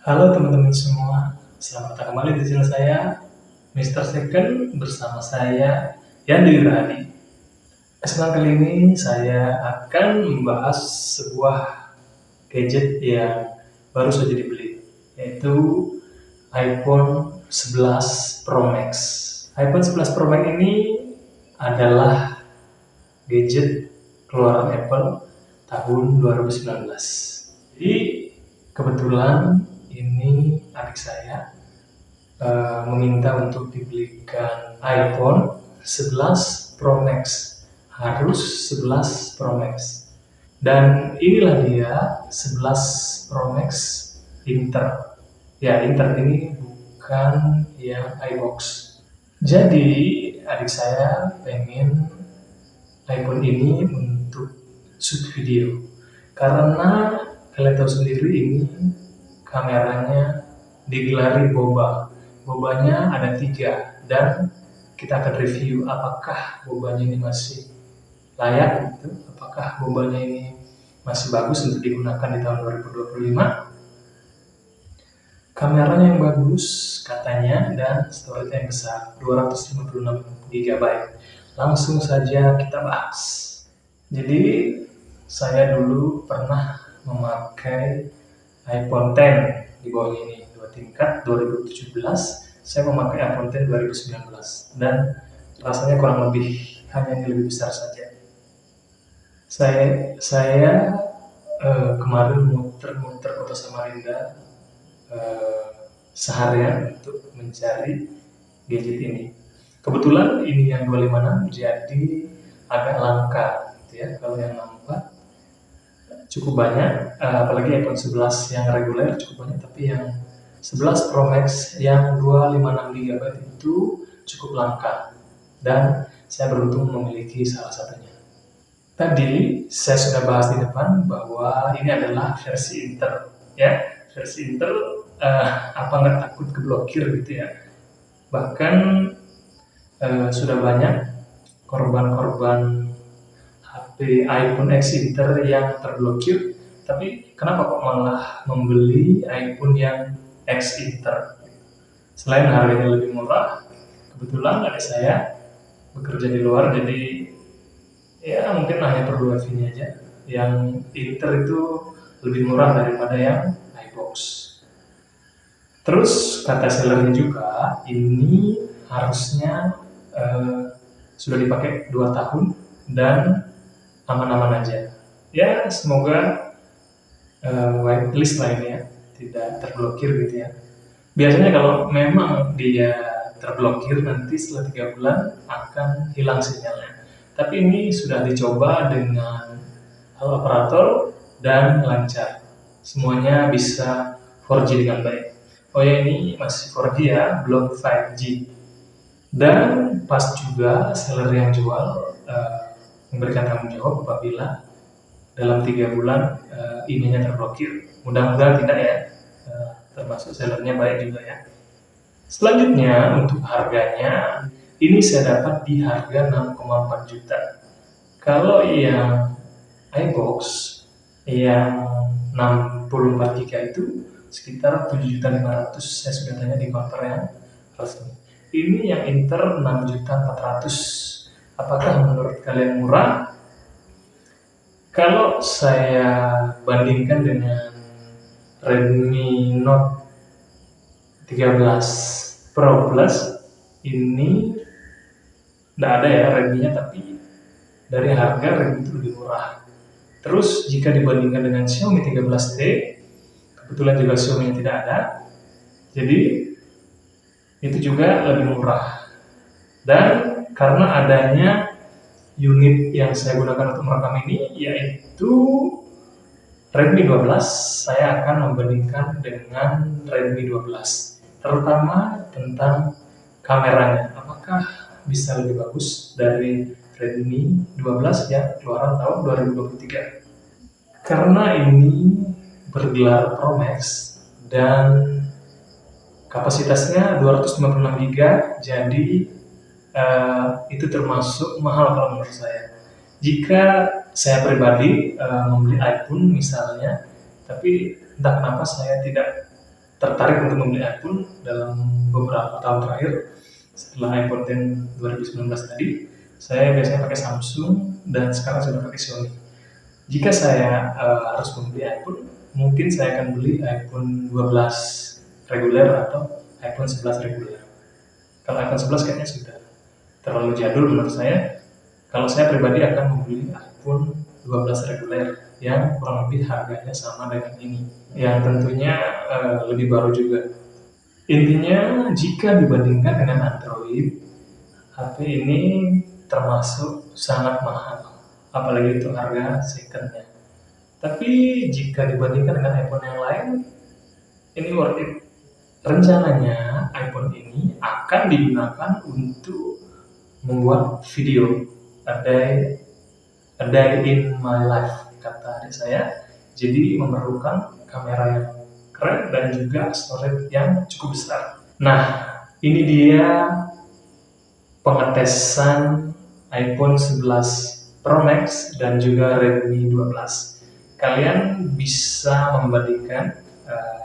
Halo teman-teman semua, selamat datang kembali di channel saya, Mr. Second bersama saya, Yandi Wirahadi. Kesempatan kali ini saya akan membahas sebuah gadget yang baru saja dibeli, yaitu iPhone 11 Pro Max. iPhone 11 Pro Max ini adalah gadget keluaran Apple tahun 2019. Jadi kebetulan ini adik saya meminta untuk dibelikan iPhone 11 Pro Max, harus 11 Pro Max. Dan inilah dia 11 Pro Max Inter. Ya, Inter ini bukan yang iBox. Jadi adik saya pengen iPhone ini untuk shoot video, karena kalian tahu sendiri ini kameranya digelari boba. Bobanya ada 3 dan kita akan review apakah bobanya ini masih layak gitu, apakah bobanya ini masih bagus untuk digunakan di tahun 2025. Kameranya yang bagus katanya dan storage yang besar 256 GB. Langsung saja kita bahas. Jadi saya dulu pernah memakai iPhone X di bawah ini 2 tingkat 2017, saya memakai iPhone X 2019 dan rasanya kurang lebih hanya yang lebih besar saja. Saya kemarin muter-muter Kota Samarinda seharian untuk mencari gadget ini. Kebetulan ini yang 256 jadi agak langka gitu ya. Kalau yang nampak cukup banyak, apalagi iPhone 11 yang reguler cukup banyak, tapi yang 11 Pro Max yang 256 GB itu cukup langka dan saya beruntung memiliki salah satunya. Tadi saya sudah bahas di depan bahwa ini adalah versi Inter, ya. Versi Inter apa nggak takut keblokir gitu ya. Bahkan sudah banyak korban-korban HP iPhone X Inter yang terblokir, tapi kenapa kok malah membeli iPhone yang X Inter? Selain harganya lebih murah, kebetulan adik saya bekerja di luar, jadi ya mungkin hanya perlu wifi-nya aja. Yang Inter itu lebih murah daripada yang iBox. Terus kata sellernya juga ini harusnya sudah dipakai 2 tahun dan aman-aman aja. Ya semoga whitelist lainnya tidak terblokir gitu ya. Biasanya kalau memang dia terblokir nanti setelah 3 bulan akan hilang sinyalnya. Tapi ini sudah dicoba dengan operator dan lancar. Semuanya bisa 4G dengan baik. Oh ya, ini masih 4G ya, belum 5G. Dan pas juga seller yang jual memberikan tanggung jawab apabila dalam 3 bulan ininya terblokir. Mudah-mudahan tidak ya, termasuk sellernya baik juga ya. Selanjutnya untuk harganya, ini saya dapat di harga 6,4 juta. Kalau yang iBox yang 64 GB itu sekitar 7.500.000, saya sudah tanya di counter yang resmi. Ini yang Inter 6.400.000. Apakah menurut kalian murah? Kalau saya bandingkan dengan Redmi Note 13 Pro Plus, ini tidak ada ya Redmi-nya, tapi dari harga Redmi itu lebih murah. Terus jika dibandingkan dengan Xiaomi 13T, kebetulan juga Xiaomi-nya tidak ada, jadi itu juga lebih murah. Dan karena adanya unit yang saya gunakan untuk merekam ini, yaitu Redmi 12, saya akan membandingkan dengan Redmi 12, terutama tentang kameranya. Apakah bisa lebih bagus dari Redmi 12 yang keluaran tahun 2023? Karena ini bergelar Pro Max dan kapasitasnya 256 GB, jadi itu termasuk mahal kalau menurut saya. Jika saya pribadi membeli iPhone misalnya, tapi entah kenapa saya tidak tertarik untuk membeli iPhone dalam beberapa tahun terakhir. Setelah iPhone X 2019 tadi, saya biasanya pakai Samsung dan sekarang sudah pakai Xiaomi. Jika saya harus membeli iPhone, mungkin saya akan beli iPhone 12 reguler atau iPhone 11 reguler. Kalau iPhone 11 kayaknya sudah terlalu jadul menurut saya. Kalau saya pribadi akan membeli iPhone 12 reguler yang kurang lebih harganya sama dengan ini, yang tentunya lebih baru juga. Intinya, jika dibandingkan dengan Android, HP ini termasuk sangat mahal, apalagi itu harga secondnya. Tapi jika dibandingkan dengan iPhone yang lain, ini worth it. Rencananya iPhone ini akan digunakan untuk membuat video, a day in my life, kata adik saya. Jadi memerlukan kamera yang keren dan juga storage yang cukup besar. Nah, ini dia pengetesan iPhone 11 Pro Max dan juga Redmi 12. Kalian bisa membandingkan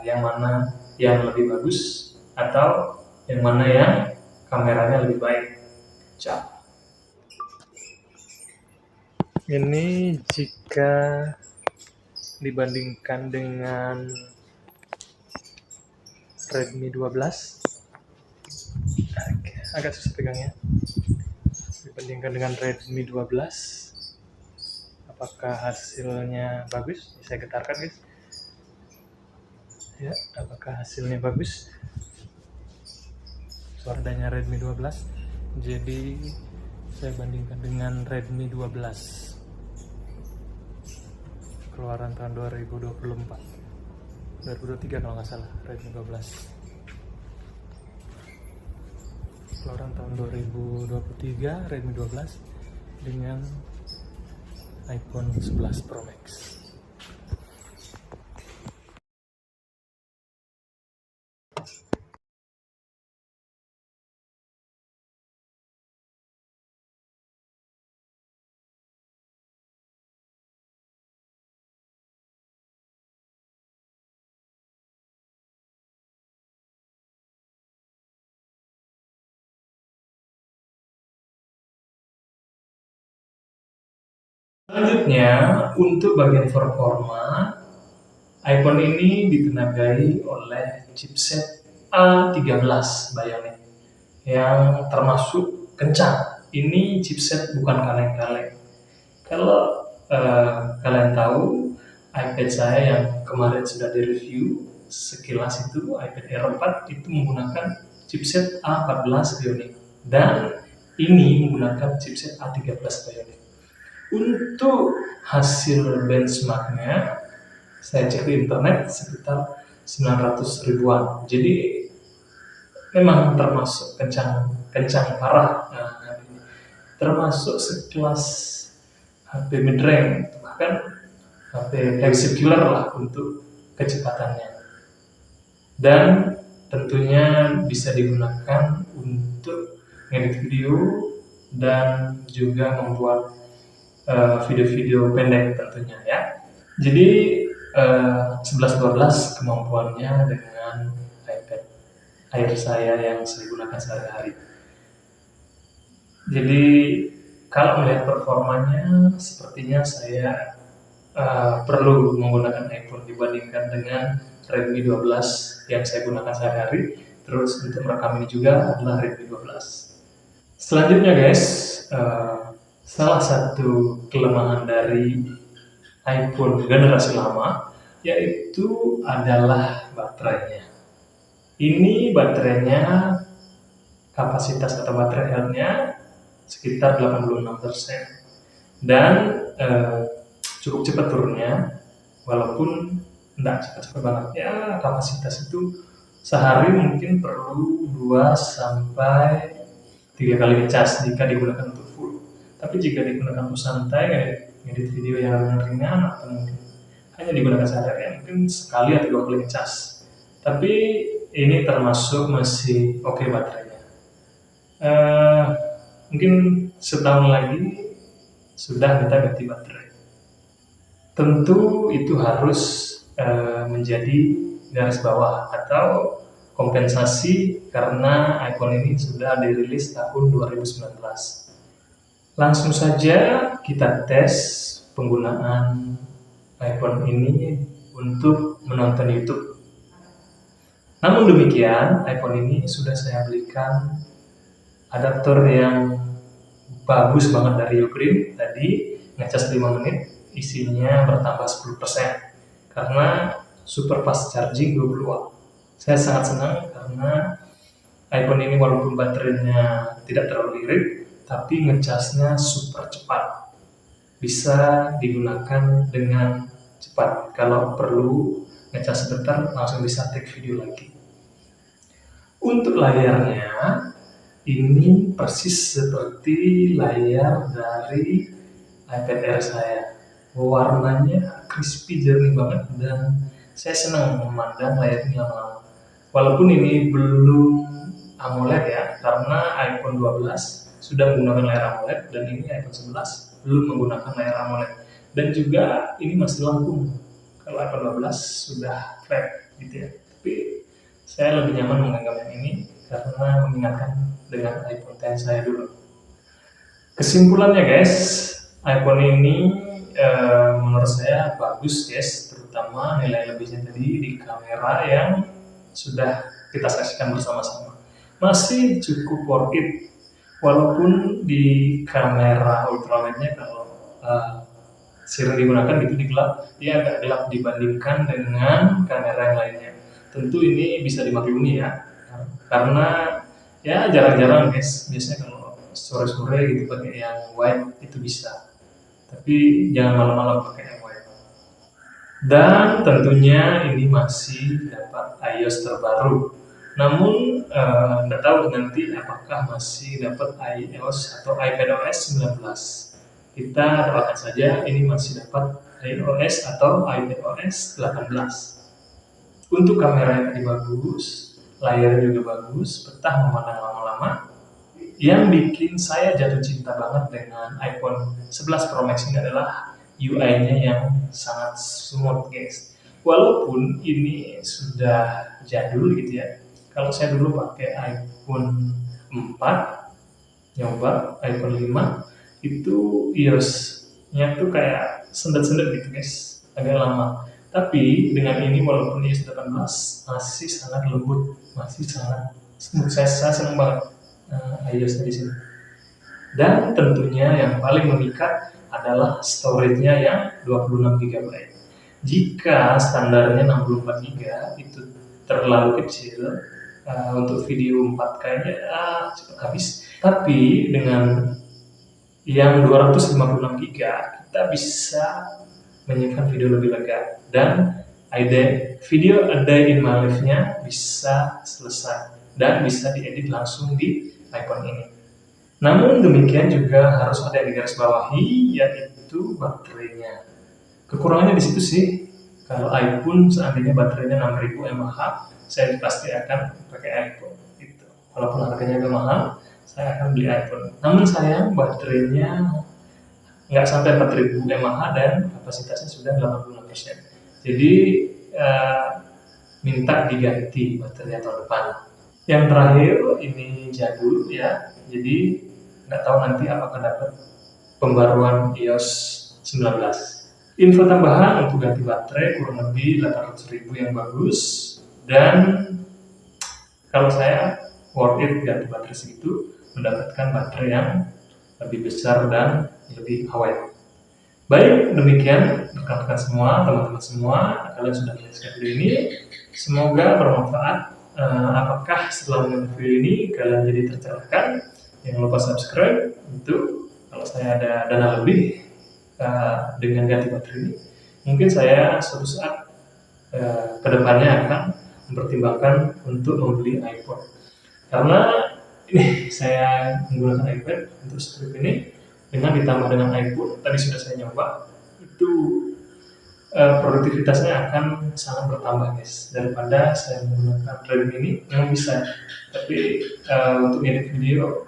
yang mana yang lebih bagus atau yang mana yang kameranya lebih baik. Ciao. Ini jika dibandingkan dengan Redmi 12, agak susah pegangnya. Dibandingkan dengan Redmi 12, apakah hasilnya bagus? Saya getarkan, guys. Ya, apakah hasilnya bagus? Suaranya Redmi 12. Jadi saya bandingkan dengan Redmi 12 keluaran tahun 2023 kalau nggak salah. Redmi 12 keluaran tahun 2023, Redmi 12 dengan iPhone 11 Pro Max. Selanjutnya, untuk bagian performa, iPhone ini ditenagai oleh chipset A13 Bionic yang termasuk kencang. Ini chipset bukan kaleng-kaleng. Kalau kalian tahu, iPad saya yang kemarin sudah direview sekilas itu, iPad Air 4 itu menggunakan chipset A14 Bionic dan ini menggunakan chipset A13 Bionic. Untuk hasil benchmarknya, saya cek di internet sekitar 900 ribuan. Jadi memang termasuk kencang parah. Nah, termasuk sekelas HP mid-range, bahkan HP flagship killer lah untuk kecepatannya. Dan tentunya bisa digunakan untuk ngedit video dan juga membuat video-video pendek tentunya ya. Jadi 11-12 kemampuannya dengan iPad Air saya yang saya gunakan sehari-hari. Jadi kalau melihat performanya, sepertinya saya perlu menggunakan iPhone dibandingkan dengan Redmi 12 yang saya gunakan sehari-hari. Terus untuk merekam ini juga adalah Redmi 12. Selanjutnya guys, salah satu kelemahan dari iPhone generasi lama yaitu adalah baterainya. Ini baterainya, kapasitas atau baterai health-nya sekitar 86% dan cukup cepat turunnya, walaupun tidak cepat-cepat banget ya. Kapasitas itu sehari mungkin perlu 2-3 kali ngecas jika digunakan untuk full. Tapi jika digunakan untuk santai, ngedit video yang ringan atau mungkin hanya digunakan sehari-hari, mungkin sekali atau 2 kali ngecas. Tapi ini termasuk masih oke baterainya. Mungkin setahun lagi sudah kita ganti baterai. Tentu itu harus menjadi garis bawah atau kompensasi karena iPhone ini sudah dirilis tahun 2019. Langsung saja kita tes penggunaan iPhone ini untuk menonton YouTube. Namun demikian, iPhone ini sudah saya belikan adaptor yang bagus banget dari Ugreen. Tadi ngecas 5 menit, isinya bertambah 10% karena super fast charging 20 watt. Saya sangat senang karena iPhone ini walaupun baterainya tidak terlalu irit, tapi ngecasnya super cepat. Bisa digunakan dengan cepat. Kalau perlu ngecas sebentar, langsung bisa take video lagi. Untuk layarnya, ini persis seperti layar dari iPad Air saya. Warnanya crispy, jernih banget, dan saya senang memandang layar ini lama-lama. Walaupun ini belum AMOLED ya, karena iPhone 12 sudah menggunakan layar AMOLED, dan ini iPhone 11 belum menggunakan layar AMOLED. Dan juga ini masih lengkung. Kalau iPhone 12 sudah flat gitu ya. Tapi saya lebih nyaman memegang yang ini karena mengingatkan dengan iPhone X saya dulu. Kesimpulannya guys, iPhone ini menurut saya bagus guys, terutama nilai lebihnya tadi di kamera yang sudah kita saksikan bersama-sama. Masih cukup worth it, walaupun di kamera ultrawide-nya kalau sering digunakan gitu di gelap, dia agak gelap dibandingkan dengan kamera yang lainnya. Tentu ini bisa dimaklumi ya, karena ya jarang-jarang guys, biasanya kalau sore-sore gitu pakai yang wide itu bisa, tapi jangan malam-malam pakai yang wide. Dan tentunya ini masih dapat iOS terbaru. Namun nggak tahu nanti apakah masih dapat iOS atau iPadOS 19. Kita doakan saja ini masih dapat iOS atau iPadOS 18. Untuk kameranya tadi bagus, layarnya juga bagus, betah memandang lama-lama. Yang bikin saya jatuh cinta banget dengan iPhone 11 Pro Max ini adalah UI-nya yang sangat smooth guys. Walaupun ini sudah jadul gitu ya. Kalau saya dulu pakai iPhone 4, nyoba iPhone 5, itu iOS-nya tuh kayak sendet-sendet gitu guys, agak lama. Tapi dengan ini walaupun iOS 18 masih sangat lembut, masih sangat smooth. Saya senang banget iOS-nya di sini. Dan tentunya yang paling memikat adalah storage-nya yang 26 GB. Jika standarnya 64 GB itu terlalu kecil, untuk video 4K-nya cepat habis. Tapi dengan yang 256 GB kita bisa menyimpan video lebih lega, dan video a day in my life-nya bisa selesai dan bisa diedit langsung di iPhone ini. Namun demikian juga harus ada yang digarisbawahi, yaitu baterainya. Kekurangannya di situ sih. Kalau iPhone seandainya baterainya 6000 mAh, saya pasti akan pakai iPhone. Gitu. Walaupun harganya agak mahal, saya akan beli iPhone. Namun sayang baterainya nggak sampai 4000 mAh dan kapasitasnya sudah 86%. Jadi minta diganti baterainya tahun depan. Yang terakhir ini jadul ya, jadi nggak tahu nanti apakah dapat pembaruan iOS 19. Info tambahan untuk ganti baterai kurang lebih 800.000 yang bagus, dan kalau saya worth it ganti baterai segitu, mendapatkan baterai yang lebih besar dan lebih awet. Baik, demikian rekan-rekan semua, teman-teman semua, kalian sudah menyaksikan video ini. Semoga bermanfaat. Apakah setelah menonton video ini kalian jadi tercerahkan? Jangan lupa subscribe. Itu kalau saya ada dana lebih dengan ganti baterai ini, mungkin saya suatu saat kedepannya akan mempertimbangkan untuk membeli iPhone. Karena ini saya menggunakan iPad untuk strip ini, dengan ditambah dengan iPhone tadi sudah saya nyoba, itu produktivitasnya akan sangat bertambah guys, daripada saya menggunakan Redmi ini yang bisa, tapi untuk edit video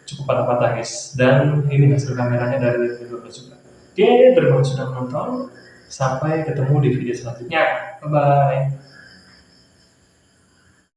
cukup patah-patah guys. Dan ini hasil kameranya dari Redmi 12 juga. Oke, terima kasih sudah menonton, sampai ketemu di video selanjutnya, bye bye.